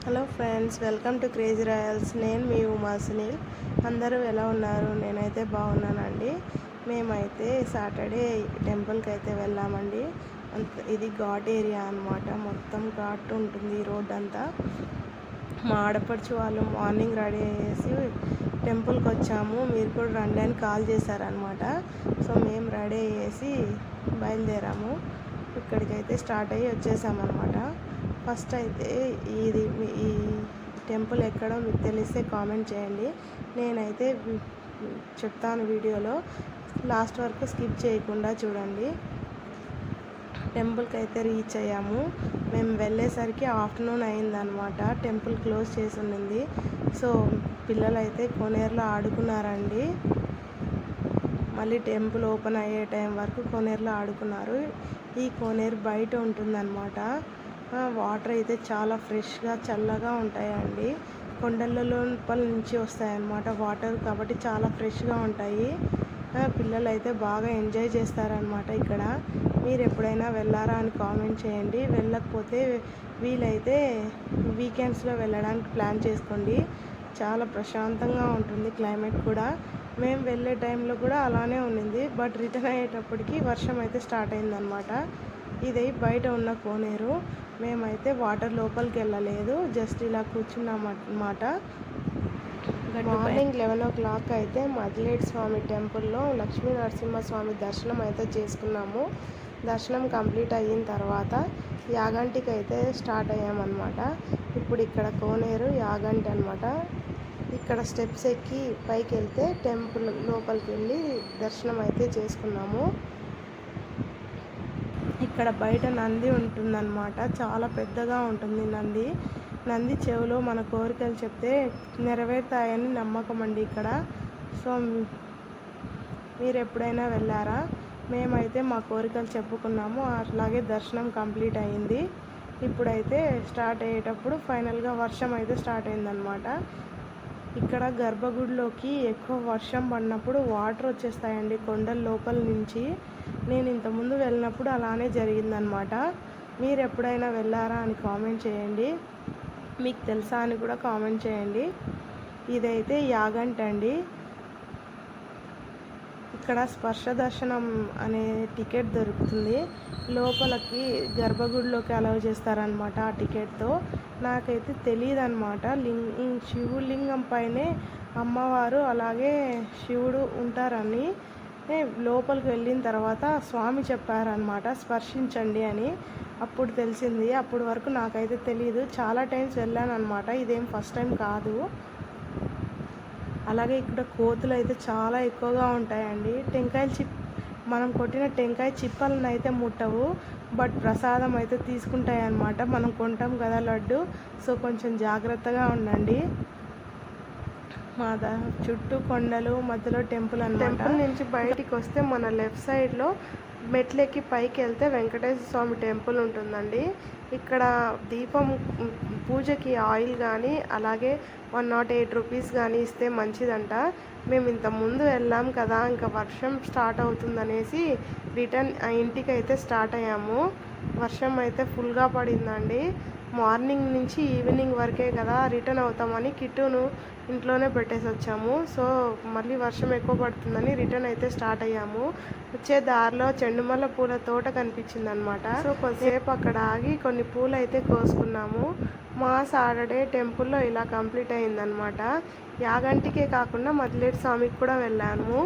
Hello friends, welcome to crazy Royals. నేను మీ ఉమా సునీల్. అందరూ ఎలా ఉన్నారు? నేనైతే బాగున్నానండి. మేమైతే సాటర్డే టెంపుల్కి అయితే వెళ్ళామండి. ఇది ఘాట్ ఏరియా అనమాట. మొత్తం ఘాట్ ఉంటుంది రోడ్ అంతా. మా ఆడపడుచు వాళ్ళు మార్నింగ్ రెడీ అయ్యేసి టెంపుల్కి వచ్చాము, మీరు కూడా రండి అని కాల్ చేశారనమాట. సో మేము రెడీ అయ్యేసి బయలుదేరాము. ఇక్కడికైతే స్టార్ట్ అయ్యి వచ్చేసామన్నమాట. ఫస్ట్ అయితే ఈ టెంపుల్ ఎక్కడో మీకు తెలిస్తే కామెంట్ చేయండి. నేనైతే చెప్తాను వీడియోలో, లాస్ట్ వరకు స్కిప్ చేయకుండా చూడండి. టెంపుల్కి అయితే రీచ్ అయ్యాము. మేము వెళ్ళేసరికి ఆఫ్టర్నూన్ అయిందనమాట. టెంపుల్ క్లోజ్ చేసి ఉండింది. సో పిల్లలు అయితే కోనేరులో ఆడుకున్నారండి. మళ్ళీ టెంపుల్ ఓపెన్ అయ్యే టైం వరకు కోనేరులో ఆడుకున్నారు. ఈ కోనేరు బయట ఉంటుందన్నమాట. వాటర్ అయితే చాలా ఫ్రెష్గా చల్లగా ఉంటాయండి. కొండల లోపల నుంచి వస్తాయన్నమాట వాటర్, కాబట్టి చాలా ఫ్రెష్గా ఉంటాయి. పిల్లలు అయితే బాగా ఎంజాయ్ చేస్తారనమాట ఇక్కడ. మీరు ఎప్పుడైనా వెళ్ళారా అని కామెంట్ చేయండి. వెళ్ళకపోతే వీలైతే వీకెండ్స్లో వెళ్ళడానికి ప్లాన్ చేసుకోండి. చాలా ప్రశాంతంగా ఉంటుంది క్లైమేట్ కూడా. మేము వెళ్ళే టైంలో కూడా అలానే ఉండింది, బట్ రిటర్న్ అయ్యేటప్పటికి వర్షం అయితే స్టార్ట్ అయిందనమాట. ఇది బయట ఉన్న కోనేరు. మేమైతే వాటర్ లోపలికి వెళ్ళలేదు, జస్ట్ ఇలా కూర్చున్నామన్నమాట. మార్నింగ్ 11 o'clock అయితే మదిలేటి స్వామి టెంపుల్లో లక్ష్మీ నరసింహస్వామి దర్శనం అయితే చేసుకున్నాము. దర్శనం కంప్లీట్ అయిన తర్వాత యాగంటికి అయితే స్టార్ట్ అయ్యామన్నమాట. ఇప్పుడు ఇక్కడ కోనేరు యాగంటి అనమాట. ఇక్కడ స్టెప్స్ ఎక్కి పైకి వెళ్తే టెంపుల్ లోపలికి వెళ్ళి దర్శనం అయితే చేసుకున్నాము. ఇక్కడ బయట నంది ఉంటుందన్నమాట. చాలా పెద్దగా ఉంటుంది నంది చెవిలో మన కోరికలు చెప్తే నెరవేరుతాయని నమ్మకం అండి ఇక్కడ. సో మీరు ఎప్పుడైనా వెళ్ళారా? మేమైతే మా కోరికలు చెప్పుకున్నాము, అట్లాగే దర్శనం కంప్లీట్ అయింది. ఇప్పుడైతే స్టార్ట్ అయ్యేటప్పుడు ఫైనల్గా వర్షం అయితే స్టార్ట్ అయిందనమాట. ఇక్కడ గర్భగుడిలోకి ఎక్కువ వర్షం పడినప్పుడు వాటర్ వచ్చేస్తాయండి కొండల లోపల నుంచి. నేను ఇంతకుముందు వెళ్ళినప్పుడు అలానే జరిగిందనమాట. మీరు ఎప్పుడైనా వెళ్ళారా అని కామెంట్ చేయండి. మీకు తెలుసా అని కూడా కామెంట్ చేయండి. ఇదైతే యాగంటి అండి. ఇక్కడ స్పర్శ దర్శనం అనే టికెట్ దొరుకుతుంది. లోపలికి గర్భగుడిలోకి అలౌ చేస్తారనమాట ఆ టికెట్తో. నాకైతే తెలియదు అనమాట. శివలింగం పైనే అమ్మవారు అలాగే శివుడు ఉంటారని లోపలికి వెళ్ళిన తర్వాత స్వామి చెప్పారనమాట, స్పర్శించండి అని. అప్పుడు తెలిసింది. అప్పటి వరకు నాకైతే తెలియదు. చాలా టైమ్స్ వెళ్ళాను అనమాట, ఇదేం ఫస్ట్ టైం కాదు. అలాగే ఇక్కడ కోతులు అయితే చాలా ఎక్కువగా ఉంటాయండి. మనం కొట్టిన టెంకాయ చిప్పలను అయితే ముట్టవు, బట్ ప్రసాదం అయితే తీసుకుంటాయి అన్నమాట. మనం కొంటాం కదా లడ్డు, సో కొంచెం జాగ్రత్తగా ఉండండి. మా చుట్టూ కొండలు, మధ్యలో టెంపుల్ అన్నమాట. టెంపుల్ నుంచి బయటికి వస్తే మన లెఫ్ట్ సైడ్లో మెట్లెక్కి పైకి వెళ్తే వెంకటేశ్వర స్వామి టెంపుల్ ఉంటుందండి. ఇక్కడ దీపం పూజకి ఆయిల్ కానీ అలాగే 108 రూపీస్ కానీ ఇస్తే మంచిదంట. మేము ఇంత ముందు వెళ్ళాం కదా, ఇంకా వర్షం స్టార్ట్ అవుతుందనేసి రిటర్న్ ఇంటికి అయితే స్టార్ట్ అయ్యాము. వర్షం అయితే ఫుల్గా పడిందండి. మార్నింగ్ నుంచి ఈవినింగ్ వరకే కదా రిటర్న్ అవుతామని కిట్టును ఇంట్లోనే పెట్టేసి వచ్చాము. సో మళ్ళీ వర్షం ఎక్కువ పడుతుందని రిటర్న్ అయితే స్టార్ట్ అయ్యాము. వచ్చే దారిలో చెండుమల్ల పూల తోట కనిపించింది అనమాట. సో కొద్దిసేపు అక్కడ ఆగి కొన్ని పూలు అయితే కోసుకున్నాము. మా సాటర్డే టెంపుల్లో ఇలా కంప్లీట్ అయిందనమాట. యాగంటికే కాకుండా మదిలేటి స్వామికి కూడా వెళ్ళాము.